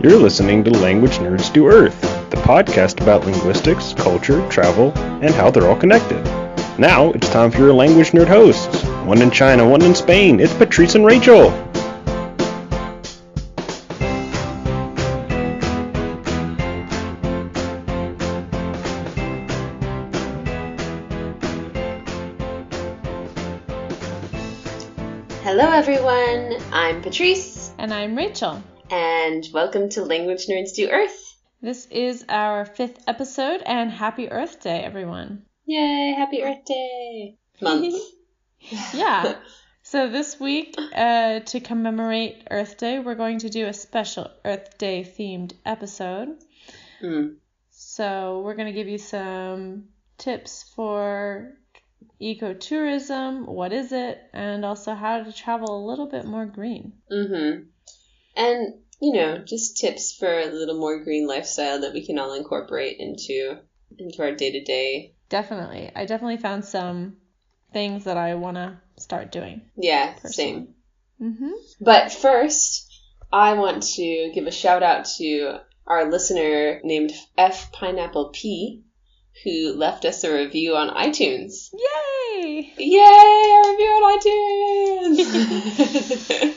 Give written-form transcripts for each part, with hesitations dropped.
You're listening to Language Nerds Do Earth, the podcast about linguistics, culture, travel, and how they're all connected. Now, it's time for your language nerd hosts. One in China, one in Spain. It's Patrice and Rachel. Hello everyone, I'm Patrice. And I'm Rachel. And welcome to Language Nerds Do Earth. This is our 5th episode, and happy Earth Day, everyone. Yay, happy Earth Day month. Yeah. So this week, to commemorate Earth Day, we're going to do a special Earth Day themed episode. So we're going to give you some tips for ecotourism, what is it, and also how to travel a little bit more green. And, just tips for a little more green lifestyle that we can all incorporate into our day-to-day. Definitely. I definitely found some things that I want to start doing. Yeah, personally. Same. But first, I want to give a shout out to our listener named F Pineapple P, who left us a review on iTunes. Yay! Yay! A review on iTunes!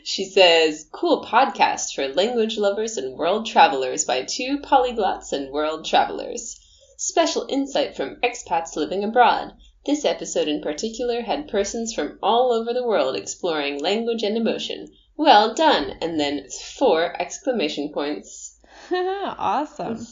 She says, cool podcast for language lovers and world travelers by two polyglots and world travelers. Special insight from expats living abroad. This episode in particular had persons from all over the world exploring language and emotion. Well done! And then 4 exclamation points. Awesome.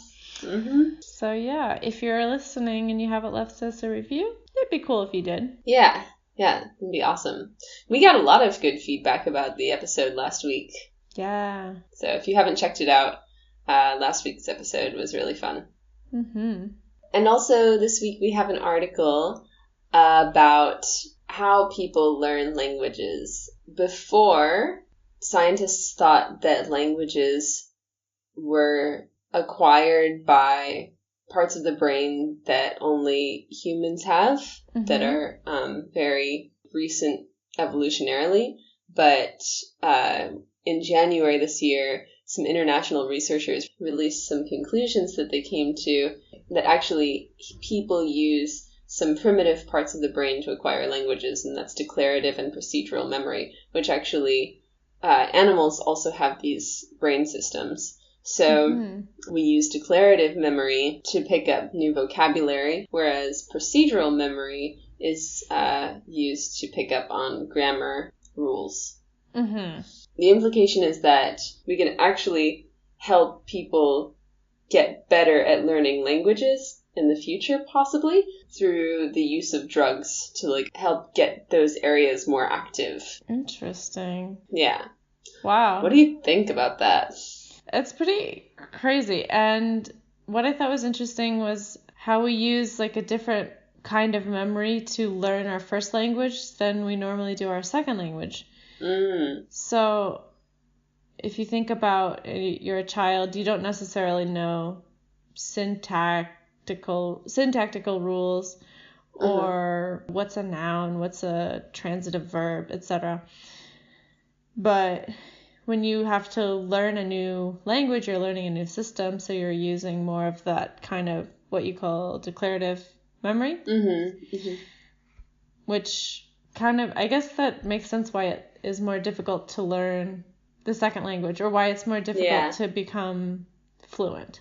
So yeah, if you're listening and you haven't left us a review, it'd be cool if you did. Yeah, it'd be awesome. We got a lot of good feedback about the episode last week. Yeah. So if you haven't checked it out, last week's episode was really fun. And also this week we have an article about how people learn languages. Before, scientists thought that languages were acquired by parts of the brain that only humans have, that are very recent evolutionarily. But in January this year, some international researchers released some conclusions that they came to that actually people use some primitive parts of the brain to acquire languages, and that's declarative and procedural memory, which actually animals also have these brain systems. So we use declarative memory to pick up new vocabulary, whereas procedural memory is used to pick up on grammar rules. The implication is that we can actually help people get better at learning languages in the future, possibly, through the use of drugs to help get those areas more active. Interesting. Yeah. Wow. What do you think about that? It's pretty crazy. And what I thought was interesting was how we use a different kind of memory to learn our first language than we normally do our second language. So if you think about you're a child, you don't necessarily know syntactical rules or what's a noun, what's a transitive verb, etc. But when you have to learn a new language, you're learning a new system, so you're using more of that kind of what you call declarative memory, which kind of, I guess that makes sense why it is more difficult to learn the second language, or why it's more difficult to become fluent.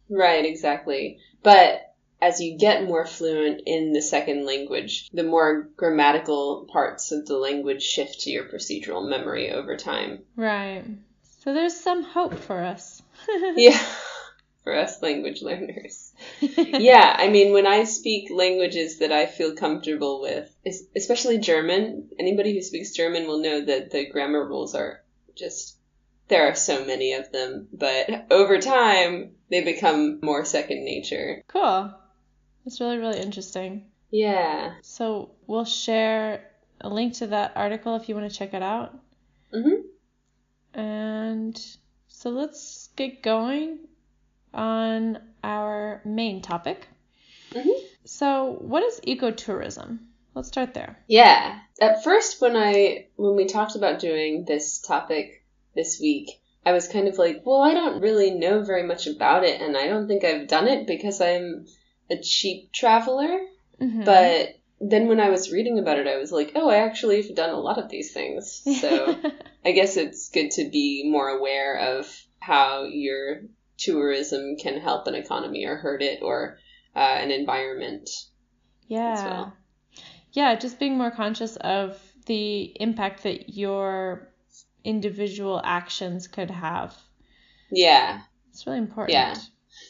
Right, exactly. But as you get more fluent in the second language, the more grammatical parts of the language shift to your procedural memory over time. Right. So there's some hope for us. Yeah, for us language learners. Yeah, I mean, when I speak languages that I feel comfortable with, especially German, anybody who speaks German will know that the grammar rules are just, there are so many of them, but over time, they become more second nature. Cool. That's really, really interesting. Yeah. So we'll share a link to that article if you want to check it out. And so let's get going on our main topic. So what is ecotourism? Let's start there. Yeah. At first, when we talked about doing this topic this week, I was kind of like, well, I don't really know very much about it, and I don't think I've done it because I'm a cheap traveler. Mm-hmm. But then when I was reading about it, I was like, oh, I actually have done a lot of these things. So I guess it's good to be more aware of how your tourism can help an economy or hurt it, or an environment as well. Yeah, just being more conscious of the impact that your individual actions could have. Yeah. It's really important. Yeah.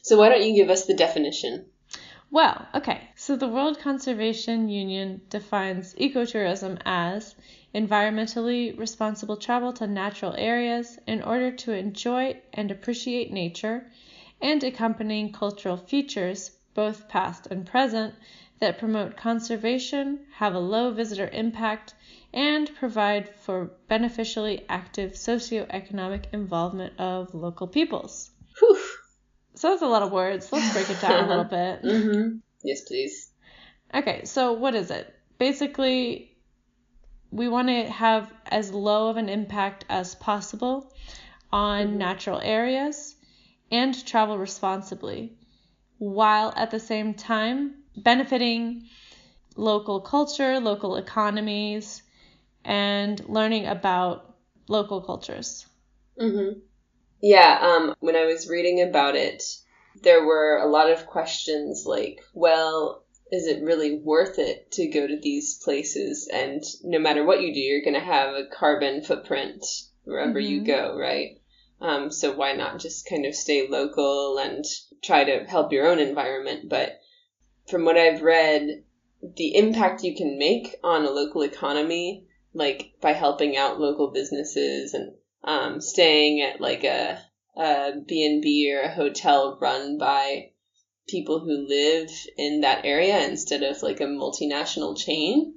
So why don't you give us the definition? Well, okay. So the World Conservation Union defines ecotourism as environmentally responsible travel to natural areas in order to enjoy and appreciate nature and accompanying cultural features, both past and present, that promote conservation, have a low visitor impact, and provide for beneficially active socioeconomic involvement of local peoples. Whew. So that's a lot of words. Let's break it down a little bit. Mm-hmm. Yes, please. Okay, so what is it? Basically, we want to have as low of an impact as possible on natural areas and travel responsibly, while at the same time benefiting local culture, local economies, and learning about local cultures. Mm-hmm. Yeah, when I was reading about it, there were a lot of questions like, well, is it really worth it to go to these places? And no matter what you do, you're going to have a carbon footprint wherever you go, right? So why not just kind of stay local and try to help your own environment? But from what I've read, the impact you can make on a local economy, like by helping out local businesses and staying at like a B&B or a hotel run by people who live in that area instead of like a multinational chain,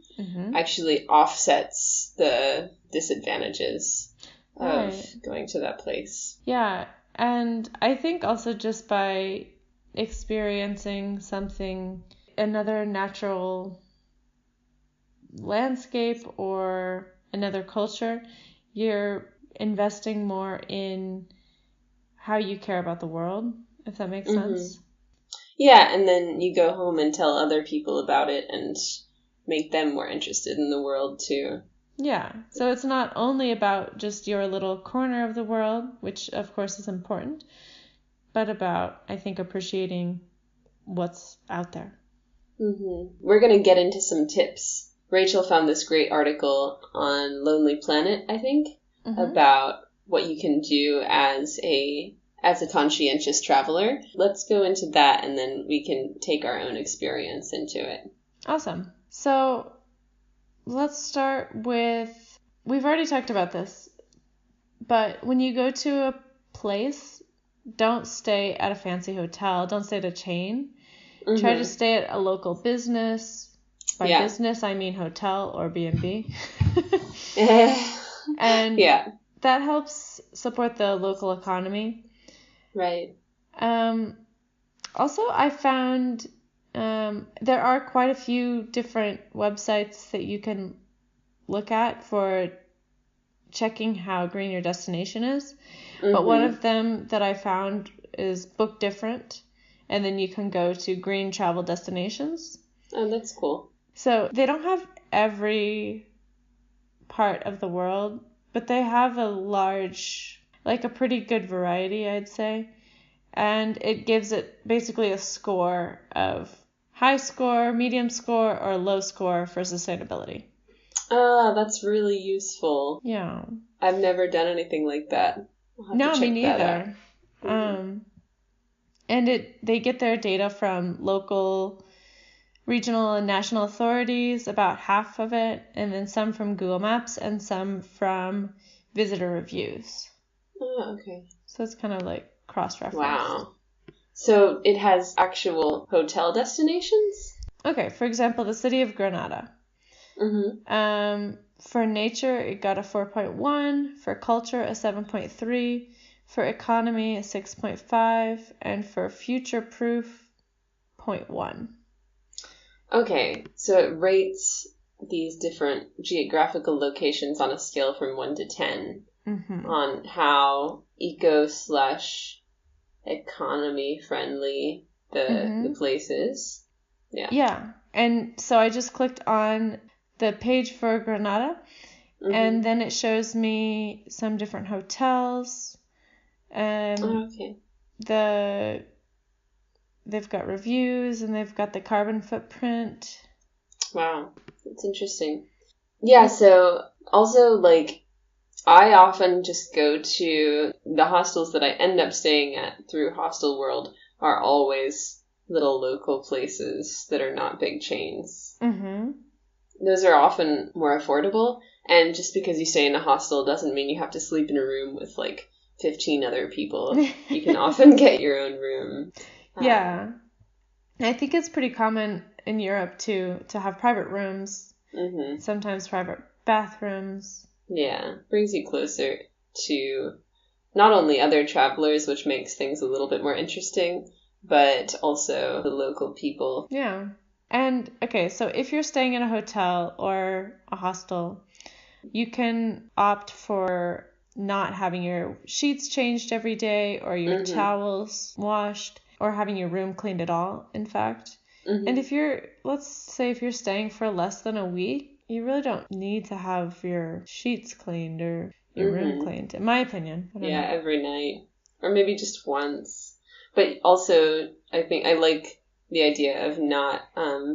actually offsets the disadvantages of going to that place. Yeah, and I think also just by experiencing another natural landscape or another culture, you're investing more in how you care about the world, if that makes sense. Yeah, and then you go home and tell other people about it and make them more interested in the world too. Yeah, so it's not only about just your little corner of the world, which of course is important, but about, I think, appreciating what's out there. We're going to get into some tips. Rachel found this great article on Lonely Planet, I think, about what you can do as a conscientious traveler. Let's go into that, and then we can take our own experience into it. Awesome. So let's start with, we've already talked about this, but when you go to a place, don't stay at a fancy hotel. Don't stay at a chain. Try to stay at a local business. By business, I mean hotel or B&B. And that helps support the local economy. Right. Also, I found there are quite a few different websites that you can look at for checking how green your destination is. But one of them that I found is Book Different, and then you can go to Green Travel Destinations. Oh, that's cool. So they don't have every part of the world, but they have a pretty good variety, I'd say. And it gives it basically a score of high score, medium score, or low score for sustainability. Ah, that's really useful. Yeah. I've never done anything like that. No, me neither. And they get their data from local, regional, and national authorities, about half of it, and then some from Google Maps and some from visitor reviews. Oh, okay. So it's kind of like cross-referenced. Wow. So it has actual hotel destinations? Okay, for example, the city of Granada. For nature, it got a 4.1, for culture, a 7.3, for economy, a 6.5, and for future-proof, 0.1. Okay, so it rates these different geographical locations on a scale from 1 to 10 on how eco/economy friendly the place is. Yeah. Yeah. And so I just clicked on the page for Granada, and then it shows me some different hotels. Okay. They've got reviews, and they've got the carbon footprint. Wow, that's interesting. Yeah, so also, like, I often just go to the hostels that I end up staying at through Hostel World are always little local places that are not big chains. Those are often more affordable, and just because you stay in a hostel doesn't mean you have to sleep in a room with, like, 15 other people. You can often get your own room. Yeah. I think it's pretty common in Europe, too, to have private rooms, sometimes private bathrooms. Yeah, brings you closer to not only other travelers, which makes things a little bit more interesting, but also the local people. Yeah. And, okay, so if you're staying in a hotel or a hostel, you can opt for not having your sheets changed every day or your towels washed or having your room cleaned at all, in fact. And let's say if you're staying for less than a week, you really don't need to have your sheets cleaned or your room cleaned, in my opinion. I don't know. Every night. Or maybe just once. But also, I think I like the idea of not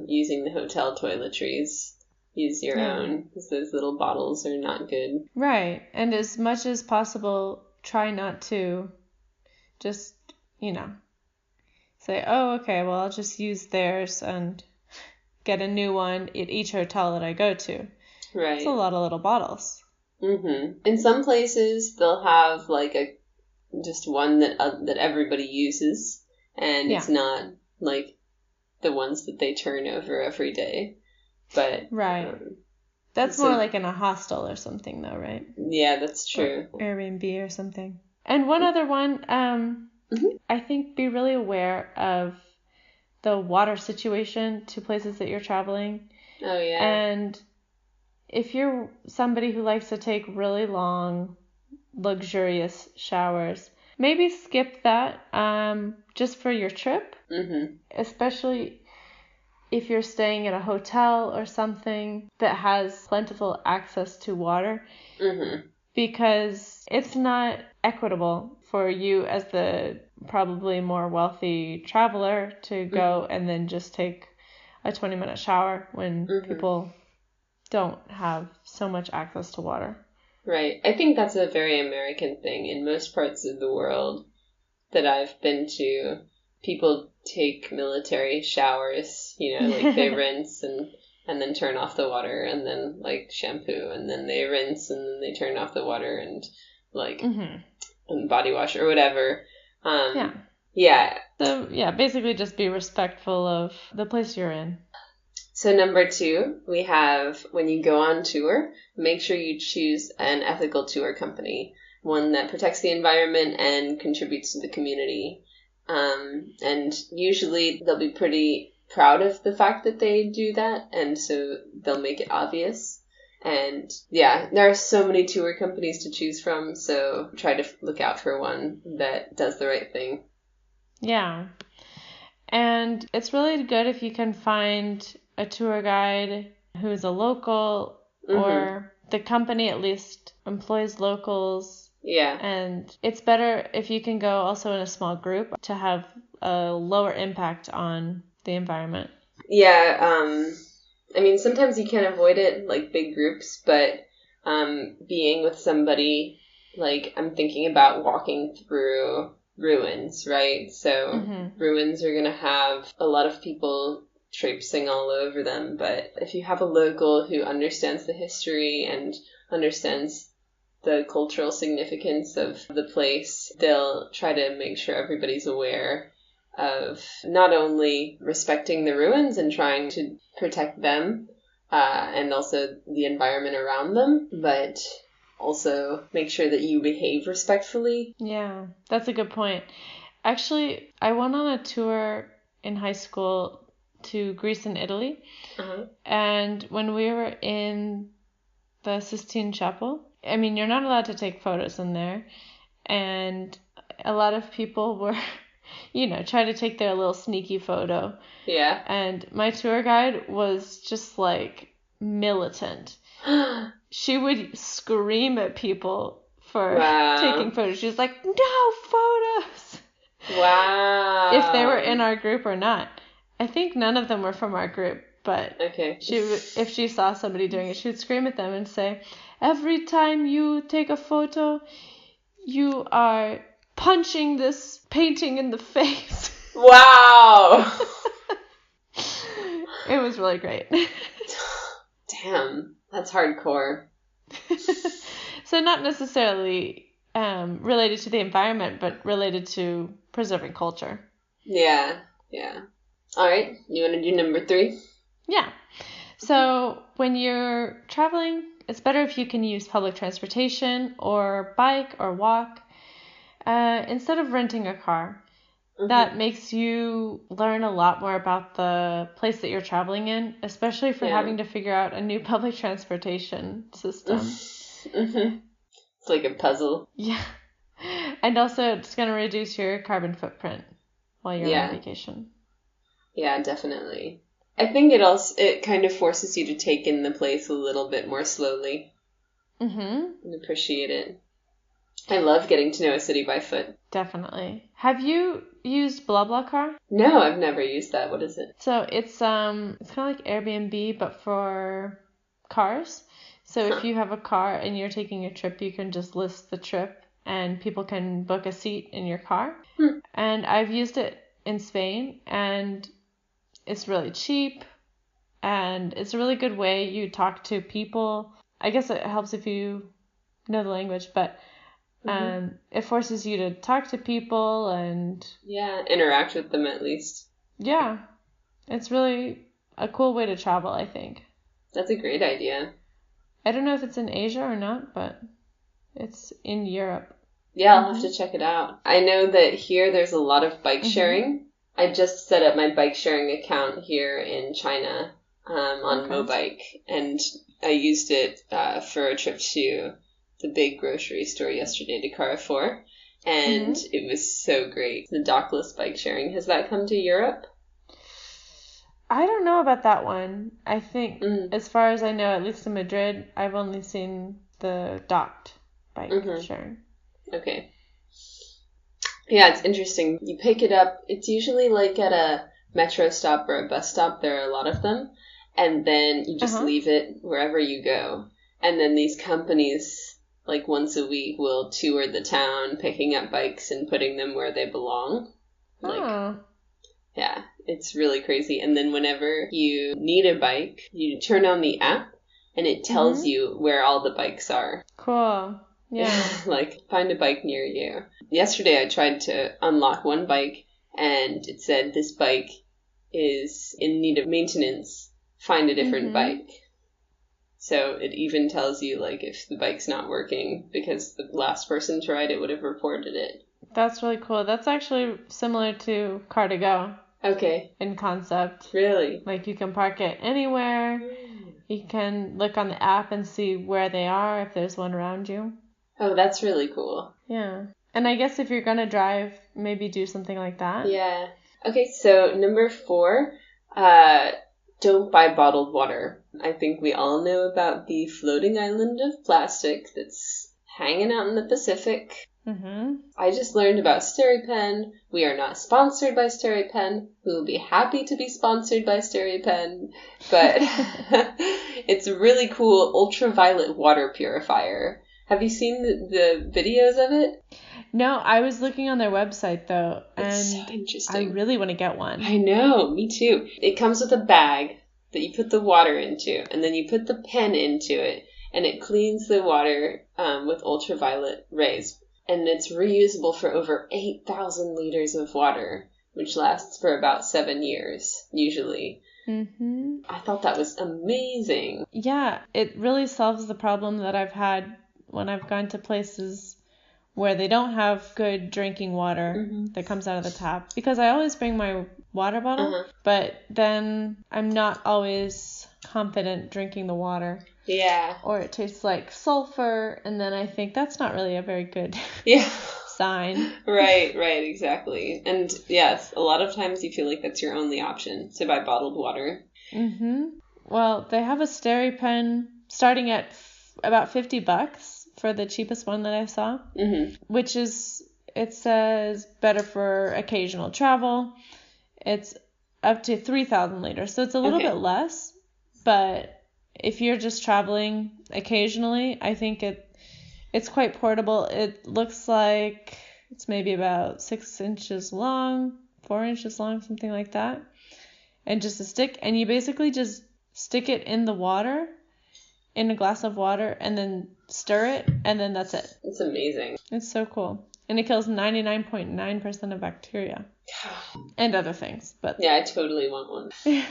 using the hotel toiletries. Use your own, because those little bottles are not good. Right. And as much as possible, try not to just, say, oh, okay, well, I'll just use theirs and get a new one at each hotel that I go to. Right. It's a lot of little bottles. In some places, they'll have, like, just one that everybody uses, and it's not, like, the ones that they turn over every day. But right. That's more like in a hostel or something, though, right? Yeah, that's true. Or Airbnb or something. And one other one, I think be really aware of the water situation to places that you're traveling. Oh, yeah. And if you're somebody who likes to take really long, luxurious showers, maybe skip that just for your trip. Especially if you're staying at a hotel or something that has plentiful access to water, because it's not equitable for you as the probably more wealthy traveler to go and then just take a 20-minute shower when people don't have so much access to water. Right. I think that's a very American thing. In most parts of the world that I've been to, people take military showers, like they rinse and then turn off the water and then like shampoo and then they rinse and then they turn off the water and like and body wash or whatever. Yeah. So basically just be respectful of the place you're in. So number 2, we have when you go on tour, make sure you choose an ethical tour company, one that protects the environment and contributes to the community. And usually they'll be pretty proud of the fact that they do that, and so they'll make it obvious. And there are so many tour companies to choose from, so try to look out for one that does the right thing. Yeah. And it's really good if you can find a tour guide who is a local or the company at least employs locals. Yeah. And it's better if you can go also in a small group to have a lower impact on the environment. Yeah, I mean, sometimes you can't avoid it, like big groups, but being with somebody, like I'm thinking about walking through ruins, right? So ruins are going to have a lot of people traipsing all over them, but if you have a local who understands the history and understands the cultural significance of the place, they'll try to make sure everybody's aware of not only respecting the ruins and trying to protect them and also the environment around them, but also make sure that you behave respectfully. Yeah, that's a good point. Actually, I went on a tour in high school to Greece and Italy. Uh-huh. And when we were in the Sistine Chapel, I mean, you're not allowed to take photos in there. And a lot of people were, try to take their little sneaky photo. Yeah. And my tour guide was just like militant. She would scream at people for taking photos. She was like, no photos. Wow. If they were in our group or not. I think none of them were from our group, but okay. If she saw somebody doing it, she would scream at them and say, every time you take a photo, you are punching this painting in the face. Wow. It was really great. Damn, that's hardcore. So not necessarily related to the environment, but related to preserving culture. Yeah. All right, you want to do number 3? Yeah. So when you're traveling, it's better if you can use public transportation or bike or walk instead of renting a car. Mm-hmm. That makes you learn a lot more about the place that you're traveling in, especially for having to figure out a new public transportation system. Mm-hmm. It's like a puzzle. Yeah. And also it's going to reduce your carbon footprint while you're on vacation. Yeah, definitely. I think it kind of forces you to take in the place a little bit more slowly. Mm-hmm. And appreciate it. I love getting to know a city by foot. Definitely. Have you used BlaBlaCar? No, I've never used that. What is it? So it's kind of like Airbnb, but for cars. So if you have a car and you're taking a trip, you can just list the trip and people can book a seat in your car. And I've used it in Spain, and it's really cheap, and it's a really good way you talk to people. I guess it helps if you know the language, but it forces you to talk to people and... Yeah, interact with them at least. Yeah, it's really a cool way to travel, I think. That's a great idea. I don't know if it's in Asia or not, but it's in Europe. Yeah, I'll have to check it out. I know that here there's a lot of bike sharing. I just set up my bike sharing account here in China on Mobike, and I used it for a trip to the big grocery store yesterday to Carrefour, and it was so great. The dockless bike sharing. Has that come to Europe? I don't know about that one. I think, as far as I know, at least in Madrid, I've only seen the docked bike sharing. Okay. Yeah, it's interesting. You pick it up. It's usually like at a metro stop or a bus stop. There are a lot of them. And then you just leave it wherever you go. And then these companies, like once a week, will tour the town, picking up bikes and putting them where they belong. Yeah, it's really crazy. And then whenever you need a bike, you turn on the app and it tells you where all the bikes are. Cool. Yeah. Like, find a bike near you. Yesterday I tried to unlock one bike and it said, this bike is in need of maintenance. Find a different bike. So it even tells you, like, if the bike's not working because the last person tried it would have reported it. That's really cool. That's actually similar to Car2Go. Okay. In concept. Really? Like, you can park it anywhere. You can look on the app and see where they are, if there's one around you. Oh, that's really cool. Yeah. And I guess if you're going to drive, maybe do something like that. Yeah. Okay, so number 4, don't buy bottled water. I think we all know about the floating island of plastic that's hanging out in the Pacific. I just learned about SteriPen. We are not sponsored by SteriPen. We will be happy to be sponsored by SteriPen. But it's a really cool ultraviolet water purifier. Have you seen the videos of it? No, I was looking on their website, though, It's and so interesting. I really want to get one. I know, me too. It comes with a bag that you put the water into, and then you put the pen into it, and it cleans the water with ultraviolet rays. And it's reusable for over 8,000 liters of water, which lasts for about 7 years, usually. I thought that was amazing. Yeah, it really solves the problem that I've had when I've gone to places where they don't have good drinking water that comes out of the tap. Because I always bring my water bottle, but then I'm not always confident drinking the water. Yeah. Or it tastes like sulfur, and then I think that's not really a very good sign. Right, exactly. And yes, a lot of times you feel like that's your only option, to buy bottled water. Well, they have a Steri pen starting at about $50 for the cheapest one that I saw, which is, it says, better for occasional travel. It's up to 3,000 liters, so it's a little bit less, but if you're just traveling occasionally, I think it's quite portable. It looks like it's maybe about 6 inches long, 4 inches long, something like that, and just a stick, and you basically just stick it in the water, in a glass of water, and then stir it, and then that's it. It's amazing. It's so cool. And it kills 99.9% of bacteria. And other things. But yeah, I totally want one.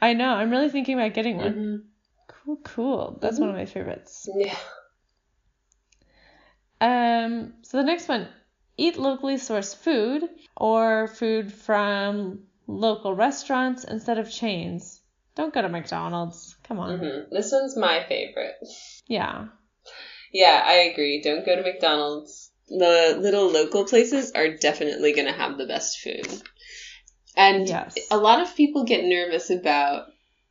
I know. I'm really thinking about getting one. Cool. That's one of my favorites. Yeah. So the next one. Eat locally sourced food or food from local restaurants instead of chains. Don't go to McDonald's. Come on. This one's my favorite. Yeah. Yeah, I agree. Don't go to McDonald's. The little local places are definitely going to have the best food. And a lot of people get nervous about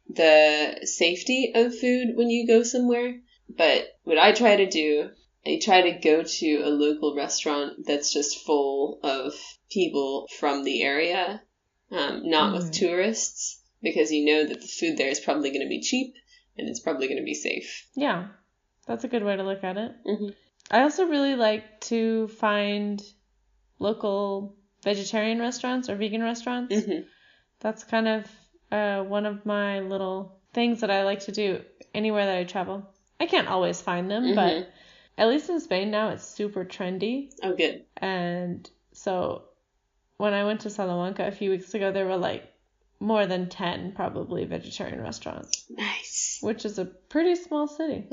the safety of food when you go somewhere. But what I try to do, I try to go to a local restaurant that's just full of people from the area, not with tourists, because you know that the food there is probably going to be cheap and it's probably going to be safe. Yeah, that's a good way to look at it. I also really like to find local vegetarian restaurants or vegan restaurants. That's kind of one of my little things that I like to do anywhere that I travel. I can't always find them, but at least in Spain now it's super trendy. Oh, good. And so when I went to Salamanca a few weeks ago, there were like more than 10 probably vegetarian restaurants. Nice. Which is a pretty small city.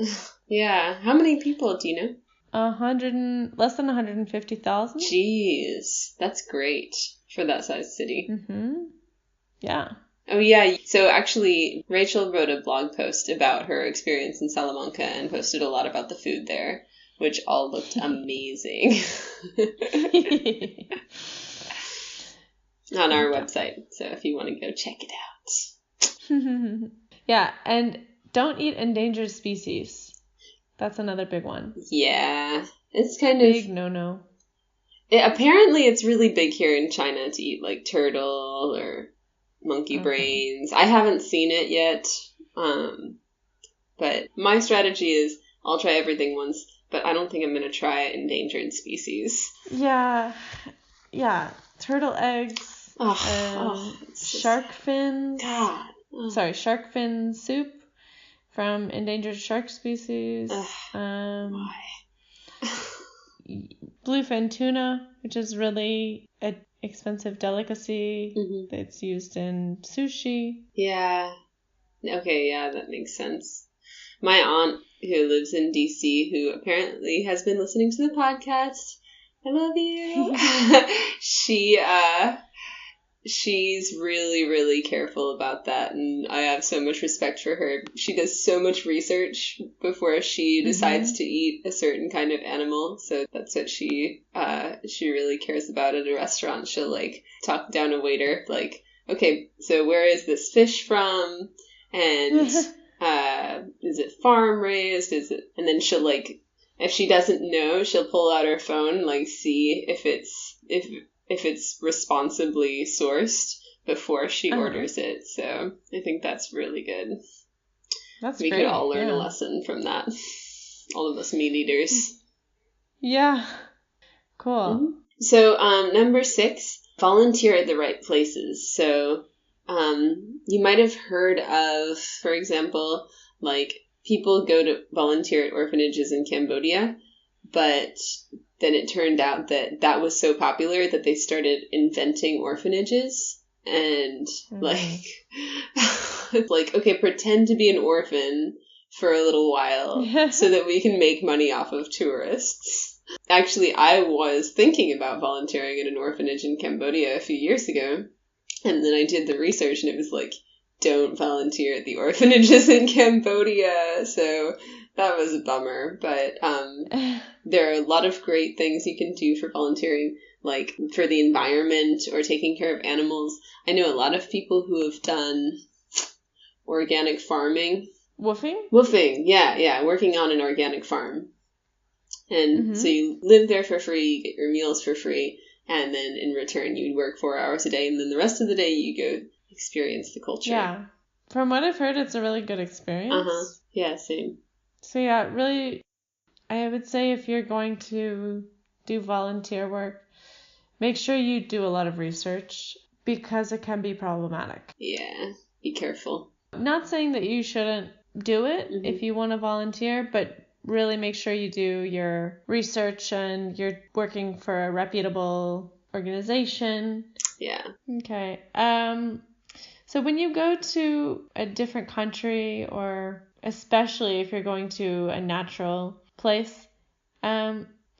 Yeah. How many people do you know? Less than 150,000. Jeez, that's great for that size city. Yeah. Oh yeah. So actually, Rachel wrote a blog post about her experience in Salamanca and posted a lot about the food there, which all looked amazing. On our website. So if you want to go check it out. Yeah, and don't eat endangered species. That's another big one. Yeah. It's kind of... Big no-no. Apparently it's really big here in China to eat like turtle or monkey brains. I haven't seen it yet. But my strategy is I'll try everything once, but I don't think I'm going to try endangered species. Yeah. Yeah. Turtle eggs. Shark fins. God. Sorry, shark fin soup from endangered shark species. Why? Bluefin tuna, which is really an expensive delicacy that's used in sushi. Yeah. Okay, yeah, that makes sense. My aunt, who lives in DC, who apparently has been listening to the podcast, I love you. She's really, really careful about that, and I have so much respect for her. She does so much research before she decides to eat a certain kind of animal, so that's what she really cares about at a restaurant. She'll, like, talk down a waiter, like, okay, so where is this fish from? And, is it farm raised? And then she'll, like, if she doesn't know, she'll pull out her phone, like, see if it's responsibly sourced before she orders it. So I think that's really good. We could all learn a lesson from that. All of us meat eaters. Yeah. Cool. So number 6, volunteer at the right places. So you might have heard of, for example, like people go to volunteer at orphanages in Cambodia, but then it turned out that that was so popular that they started inventing orphanages and like, okay, pretend to be an orphan for a little while so that we can make money off of tourists. Actually, I was thinking about volunteering at an orphanage in Cambodia a few years ago, And then I did the research, and it was like, don't volunteer at the orphanages in Cambodia. So that was a bummer. But there are a lot of great things you can do for volunteering, like for the environment or taking care of animals. I know a lot of people who have done organic farming. Woofing, yeah, working on an organic farm. And so you live there for free, you get your meals for free, and then in return you work 4 hours a day, and then the rest of the day you go experience the culture. Yeah. From what I've heard, it's a really good experience. Yeah, same. So yeah, really, I would say if you're going to do volunteer work, make sure you do a lot of research because it can be problematic. Yeah, be careful. Not saying that you shouldn't do it if you want to volunteer, but really make sure you do your research and you're working for a reputable organization. Yeah. Okay. So when you go to a different country, or especially if you're going to a natural place,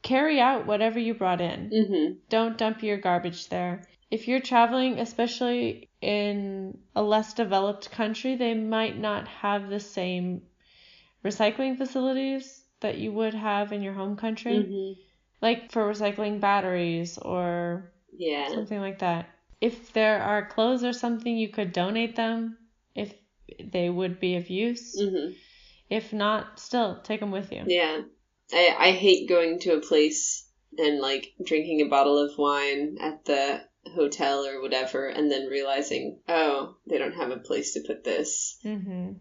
carry out whatever you brought in. Don't dump your garbage there. If you're traveling, especially in a less developed country, they might not have the same recycling facilities that you would have in your home country. Like for recycling batteries or something like that. If there are clothes or something, you could donate them if they would be of use. If not, still take them with you. Yeah. I hate going to a place and like drinking a bottle of wine at the hotel or whatever and then realizing, oh, they don't have a place to put this.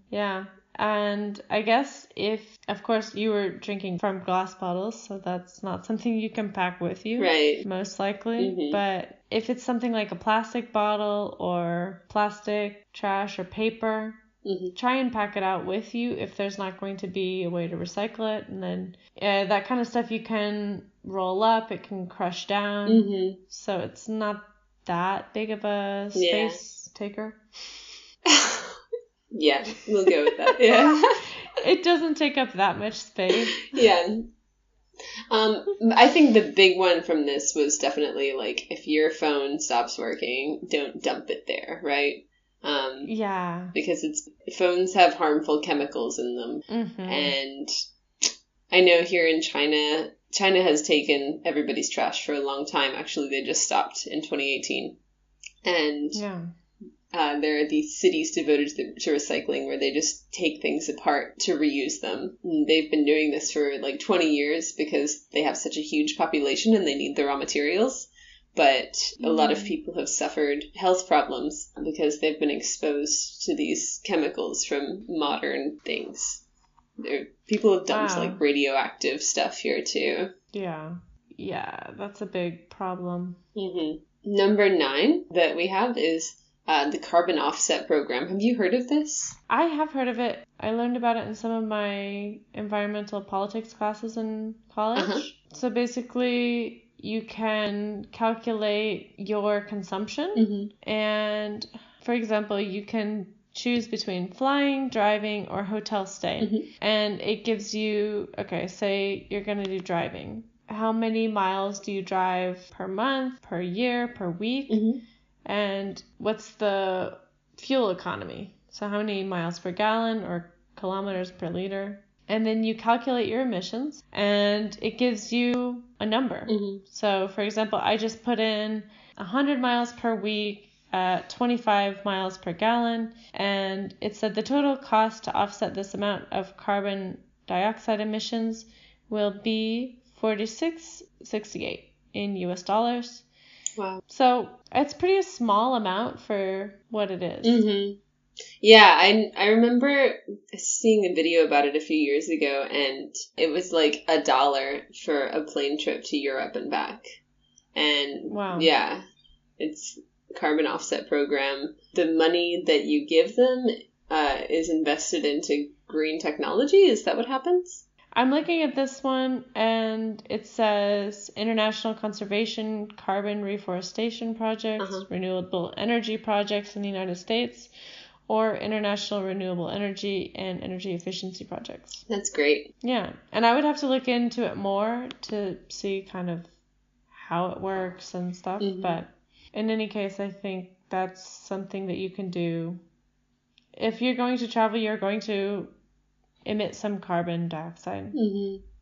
Yeah. And I guess if, of course, you were drinking from glass bottles, so that's not something you can pack with you. Right. Most likely. But if it's something like a plastic bottle or plastic, trash, or paper, try and pack it out with you if there's not going to be a way to recycle it. And then that kind of stuff you can roll up, it can crush down. So it's not that big of a space taker. Yeah, we'll go with that. Yeah. It doesn't take up that much space. Yeah. I think the big one from this was definitely like, if your phone stops working, don't dump it there, right? Yeah. Because phones have harmful chemicals in them. And I know here in China has taken everybody's trash for a long time. Actually, they just stopped in 2018. And there are these cities devoted to recycling where they just take things apart to reuse them. And they've been doing this for like 20 years because they have such a huge population and they need the raw materials. But a lot of people have suffered health problems because they've been exposed to these chemicals from modern things. People have dumped like radioactive stuff here too. Yeah, that's a big problem. Number 9 that we have is the carbon offset program. Have you heard of this? I have heard of it. I learned about it in some of my environmental politics classes in college. So basically, you can calculate your consumption. And, for example, you can choose between flying, driving, or hotel stay. And it gives you, say you're going to do driving. How many miles do you drive per month, per year, per week? And what's the fuel economy? So how many miles per gallon or kilometers per liter? And then you calculate your emissions and it gives you a number. So, for example, I just put in 100 miles per week at 25 miles per gallon. And it said the total cost to offset this amount of carbon dioxide emissions will be $46.68 in US dollars. Wow. So it's pretty small amount for what it is. Yeah, I remember seeing a video about it a few years ago, and it was like $1 for a plane trip to Europe and back. And yeah, it's a carbon offset program. The money that you give them is invested into green technology. Is that what happens? I'm looking at this one, and it says International Conservation Carbon Reforestation Projects, Renewable Energy Projects in the United States, or International Renewable Energy and Energy Efficiency Projects. That's great. Yeah, and I would have to look into it more to see kind of how it works and stuff, but in any case, I think that's something that you can do. If you're going to travel, you're going to emit some carbon dioxide,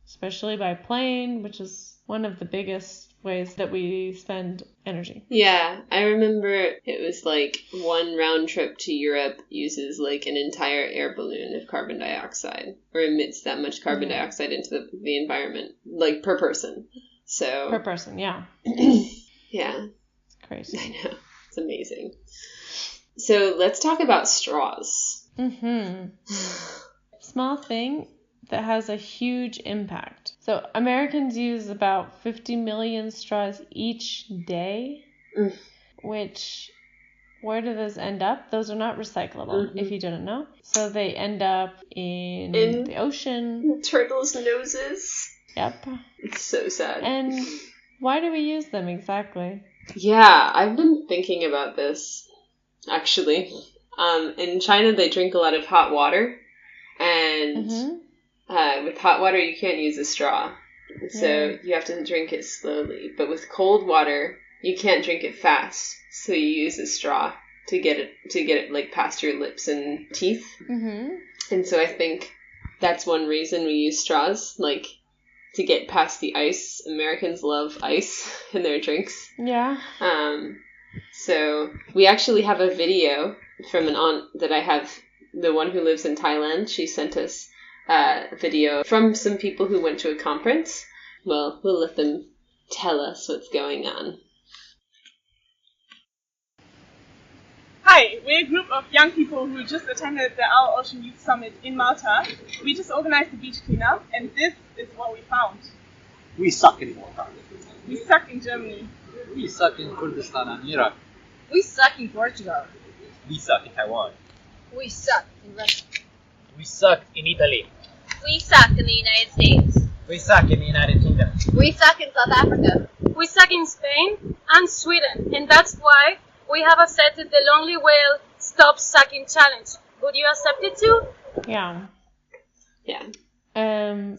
especially by plane, which is one of the biggest ways that we spend energy. Yeah, I remember it was like one round trip to Europe uses like an entire air balloon of carbon dioxide, or emits that much carbon dioxide into the environment, like per person. So per person, yeah. Yeah. It's crazy. I know. It's amazing. So let's talk about straws. Small thing that has a huge impact. So Americans use about 50 million straws each day, which, where do those end up? Those are not recyclable, if you didn't know. So they end up in the ocean. Turtles' noses. Yep. It's so sad. And why do we use them exactly? Yeah, I've been thinking about this, actually. In China, they drink a lot of hot water, and with hot water, you can't use a straw. So you have to drink it slowly. But with cold water, you can't drink it fast. So you use a straw to get it like past your lips and teeth. And so I think that's one reason we use straws, like to get past the ice. Americans love ice in their drinks. Yeah. So we actually have a video from an aunt that I have, the one who lives in Thailand. She sent us a video from some people who went to a conference. Well, we'll let them tell us what's going on. Hi, we're a group of young people who just attended the Our Ocean Youth Summit in Malta. We just organized the beach cleanup, and this is what we found. We suck in water. We suck in Germany. We suck in Kurdistan and Iraq. We suck in Portugal. We suck in Taiwan. We suck in Russia. We suck in Italy. We suck in the United States. We suck in the United Kingdom. We suck in South Africa. We suck in Spain and Sweden, and that's why we have accepted the Lonely Whale Stop Sucking Challenge. Would you accept it too? Yeah. Yeah.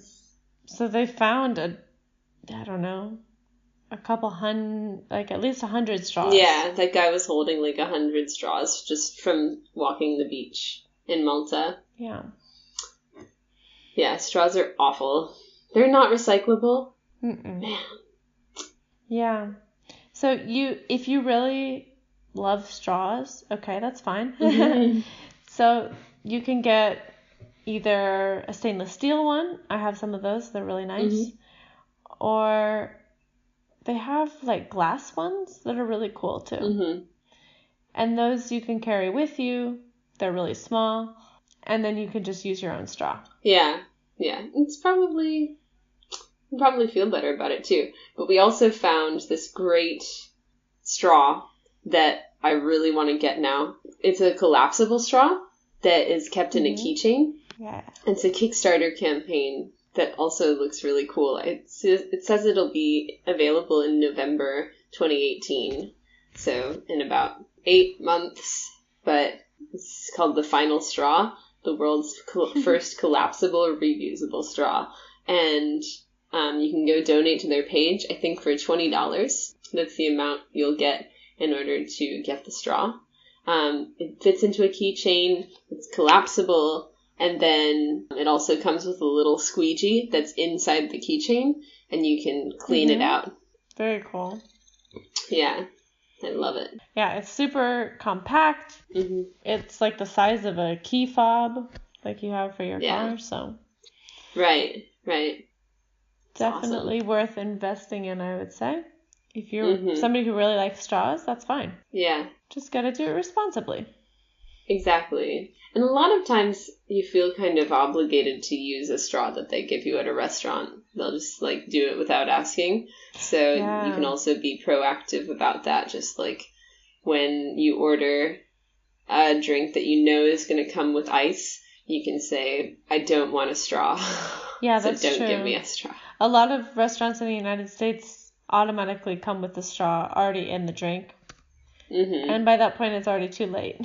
So they found a couple like at least 100 straws. Yeah, that guy was holding like 100 straws just from walking the beach in Malta. Yeah. Yeah, straws are awful. They're not recyclable. Man. Yeah. So if you really love straws, okay, that's fine. So you can get either a stainless steel one. I have some of those. They're really nice. Or they have like glass ones that are really cool too. And those you can carry with you. They're really small. And then you can just use your own straw. Yeah. It's probably... you'll probably feel better about it too. But we also found this great straw that I really want to get now. It's a collapsible straw that is kept in a keychain. Yeah. It's a Kickstarter campaign that also looks really cool. It says it'll be available in November 2018. So in about 8 months. But it's called the Final Straw, the world's first collapsible reusable straw. And you can go donate to their page, I think for $20. That's the amount you'll get in order to get the straw. It fits into a keychain, it's collapsible, and then it also comes with a little squeegee that's inside the keychain, and you can clean it out. Very cool. Yeah, I love it. Yeah, it's super compact. It's like the size of a key fob, like you have for your car, so. Right. Definitely worth investing in, I would say. If you're somebody who really likes straws, that's fine. Yeah. Just gotta do it responsibly. Exactly. And a lot of times you feel kind of obligated to use a straw that they give you at a restaurant. They'll just like do it without asking. So you can also be proactive about that. Just like when you order a drink that you know is going to come with ice, you can say, I don't want a straw. Yeah, so that's don't true. give me a straw. A lot of restaurants in the United States automatically come with the straw already in the drink. And by that point, it's already too late.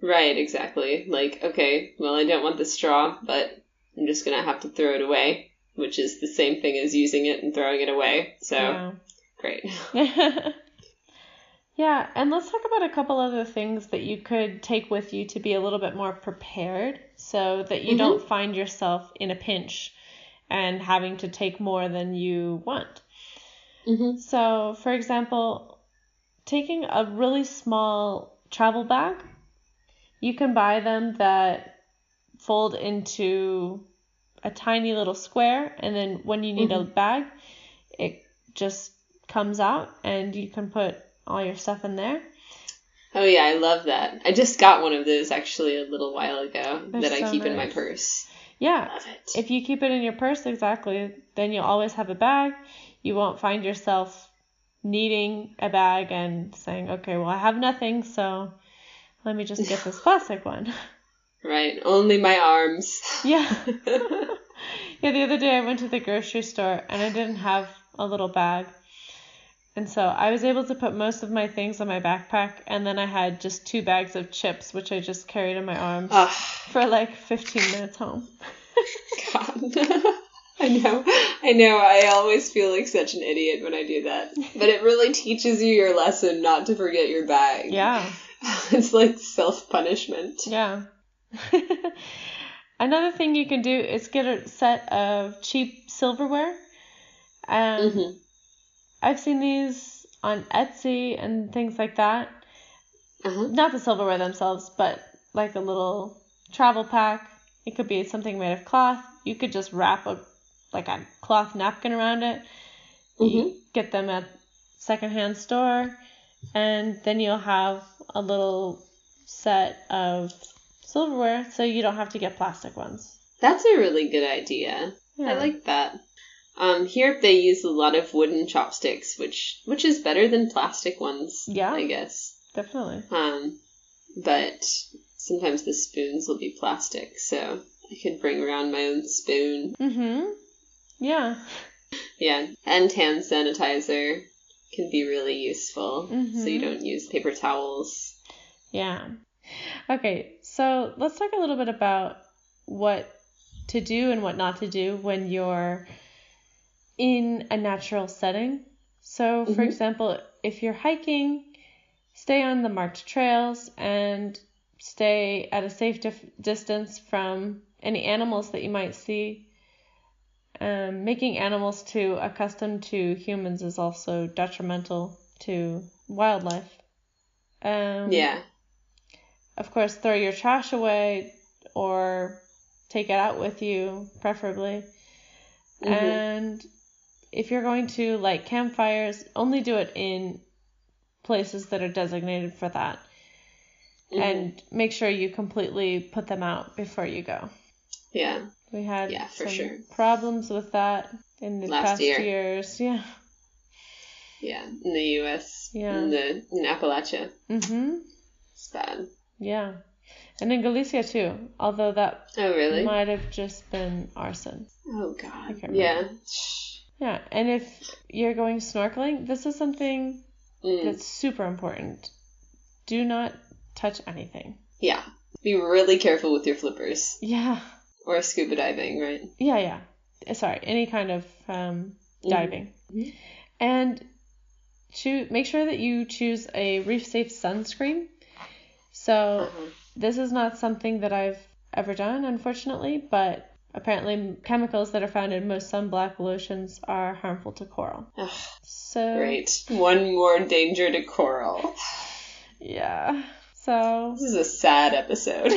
Right, exactly. Like, okay, well, I don't want the straw, but I'm just going to have to throw it away, which is the same thing as using it and throwing it away. So, great. Yeah, and let's talk about a couple other things that you could take with you to be a little bit more prepared so that you don't find yourself in a pinch and having to take more than you want. So, for example, taking a really small travel bag, you can buy them that fold into a tiny little square, and then when you need a bag, it just comes out and you can put all your stuff in there. Oh yeah, I love that. I just got one of those actually a little while ago. They're that I so keep in nice. my purse. Yeah, Love it. if you keep it in your purse, exactly, then you'll always have a bag. You won't find yourself needing a bag and saying, okay, well, I have nothing, so let me just get this plastic one. Right, only my arms. Yeah. Yeah, the other day I went to the grocery store and I didn't have a little bag. And so I was able to put most of my things in my backpack, and then I had just 2 bags of chips, which I just carried in my arms for like 15 minutes home. God. I know. I always feel like such an idiot when I do that. But it really teaches you your lesson not to forget your bag. Yeah. It's like self-punishment. Yeah. Another thing you can do is get a set of cheap silverware. I've seen these on Etsy and things like that. Not the silverware themselves, but like a little travel pack. It could be something made of cloth. You could just wrap a cloth napkin around it. You get them at secondhand store, and then you'll have a little set of silverware, so you don't have to get plastic ones. That's a really good idea. Yeah. I like that. Here they use a lot of wooden chopsticks, which is better than plastic ones. Yeah, I guess. Definitely. But sometimes the spoons will be plastic, so I could bring around my own spoon. Yeah. Yeah, and hand sanitizer can be really useful, so you don't use paper towels. Yeah. Okay, so let's talk a little bit about what to do and what not to do when you're in a natural setting. So, for example, if you're hiking, stay on the marked trails and stay at a safe distance from any animals that you might see. Making animals too accustomed to humans is also detrimental to wildlife. Yeah. Of course, throw your trash away or take it out with you, preferably. And if you're going to light campfires, only do it in places that are designated for that. And make sure you completely put them out before you go. Yeah. We had some problems with that in the past years. Yeah. Yeah, in the U.S. Yeah. In Appalachia. It's bad. Yeah. And in Galicia too, although that might have just been arson. Oh God. Yeah. Yeah, and if you're going snorkeling, this is something that's super important. Do not touch anything. Yeah. Be really careful with your flippers. Yeah. Or scuba diving, right? Yeah. Sorry, any kind of diving. And make sure that you choose a reef-safe sunscreen. So this is not something that I've ever done, unfortunately, but apparently chemicals that are found in most sunblock lotions are harmful to coral. So great. One more danger to coral. Yeah. So this is a sad episode.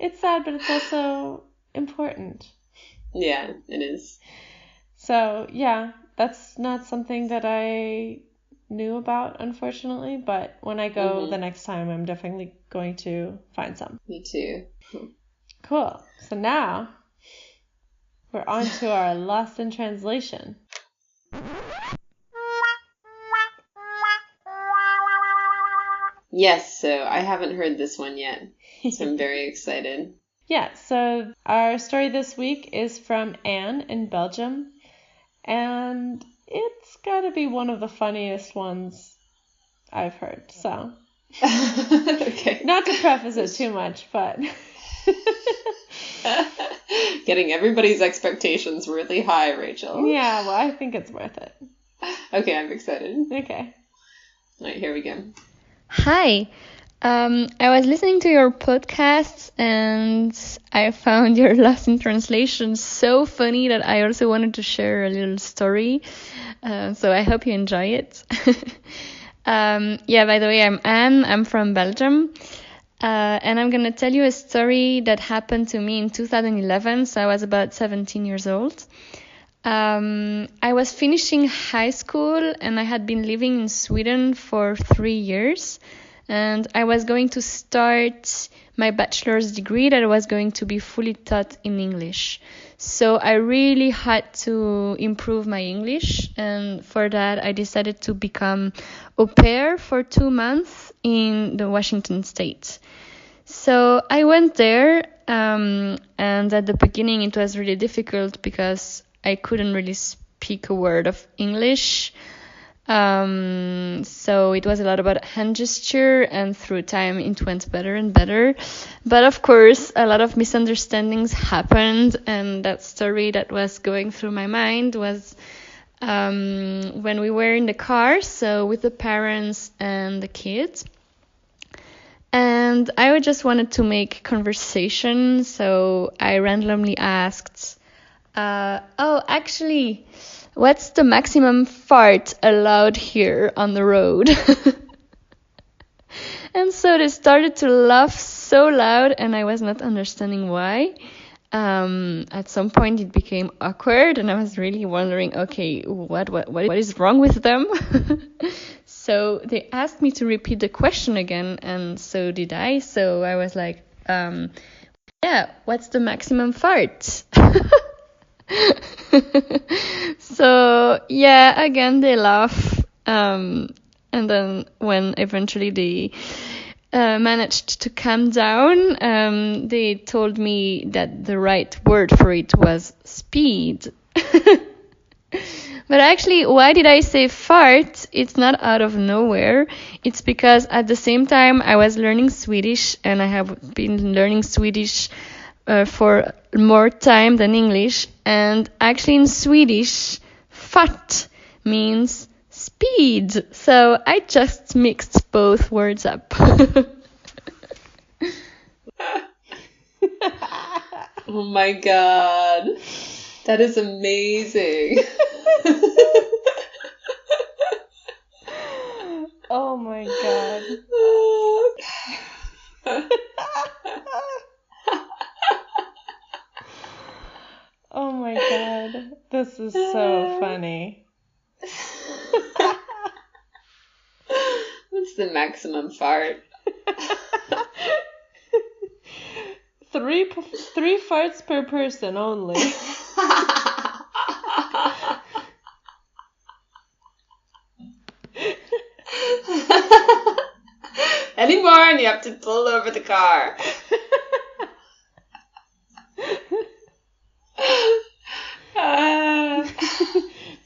It's sad, but it's also important. Yeah, it is. So, yeah, that's not something that I knew about, unfortunately, but when I go the next time, I'm definitely going to find some. Me too. Cool. So now we're on to our Lost in Translation. Yes, so I haven't heard this one yet, so I'm very excited. Yeah, so our story this week is from Anne in Belgium, and it's got to be one of the funniest ones I've heard, so. Okay. Not to preface it too much, but. Getting everybody's expectations really high, Rachel. Yeah, well, I think it's worth it. Okay, I'm excited. Okay. All right, here we go. Hi. I was listening to your podcast and I found your Lost in Translation so funny that I also wanted to share a little story. So I hope you enjoy it. By the way, I'm Anne. I'm from Belgium. And I'm going to tell you a story that happened to me in 2011. So I was about 17 years old. I was finishing high school and I had been living in Sweden for 3 years. And I was going to start my bachelor's degree that was going to be fully taught in English. So I really had to improve my English, and for that I decided to become au pair for 2 months in the Washington state. So I went there, and at the beginning it was really difficult because I couldn't really speak a word of English. So it was a lot about hand gesture, and through time it went better and better. But of course, a lot of misunderstandings happened, and that story that was going through my mind was when we were in the car, so with the parents and the kids. And I just wanted to make conversation, so I randomly asked, actually, what's the maximum fart allowed here on the road? And so they started to laugh so loud, and I was not understanding why. At some point it became awkward, and I was really wondering, okay, what is wrong with them? So they asked me to repeat the question again, and so did I. So I was like, what's the maximum fart? So again they laugh, and then when eventually they managed to calm down, they told me that the right word for it was speed. But actually, why did I say fart? It's not out of nowhere. It's because at the same time I was learning Swedish, and I have been learning Swedish for more time than English, and actually in Swedish, fart means speed, so I just mixed both words up. Oh my god, that is amazing. Oh my god. Oh my god, this is so funny. What's the maximum fart? Three farts per person only. Any more and you have to pull over the car.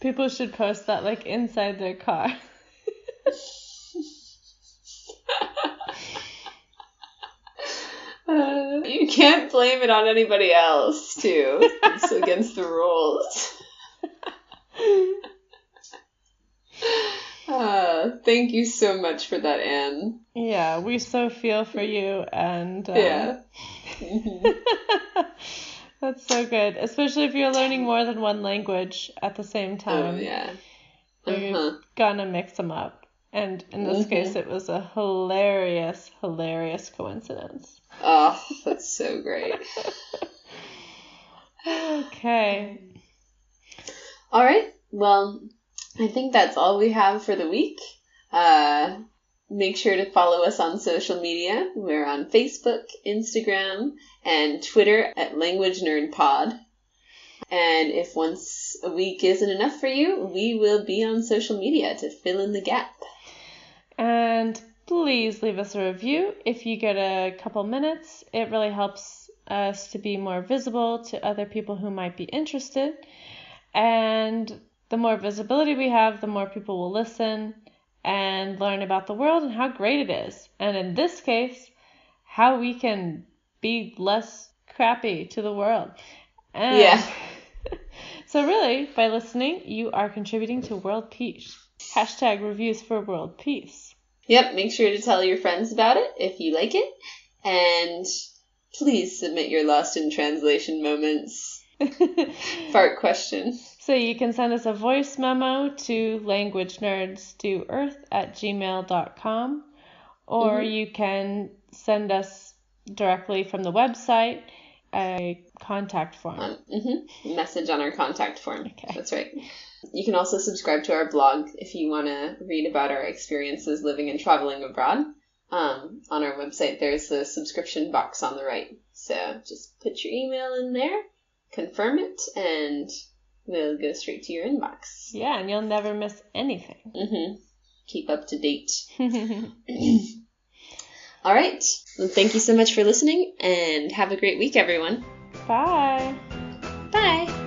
People should post that like inside their car. You can't blame it on anybody else, too. It's against the rules. Thank you so much for that, Anne. Yeah, we so feel for you, and yeah. Mm-hmm. That's so good, especially if you're learning more than one language at the same time. Oh, yeah. You're gonna mix them up. And in this case, it was a hilarious coincidence. Oh, that's so great. Okay. All right. Well, I think that's all we have for the week. Make sure to follow us on social media. We're on Facebook, Instagram, and Twitter at Language Nerd Pod. And if once a week isn't enough for you, we will be on social media to fill in the gap. And please leave us a review if you get a couple minutes. It really helps us to be more visible to other people who might be interested. And the more visibility we have, the more people will listen and learn about the world and how great it is. And in this case, how we can be less crappy to the world. And yeah. So really, by listening, you are contributing to world peace. Hashtag reviews for world peace. Yep, make sure to tell your friends about it if you like it. And please submit your lost in translation moments. Fart question. So you can send us a voice memo to languagenerdsdoearth@gmail.com, or you can send us directly from the website a contact form. Message on our contact form. Okay. That's right. You can also subscribe to our blog if you want to read about our experiences living and traveling abroad. On our website, there's a subscription box on the right. So just put your email in there, confirm it, and we'll go straight to your inbox. Yeah, and you'll never miss anything. Keep up to date. All right. Well, thank you so much for listening, and have a great week, everyone. Bye. Bye.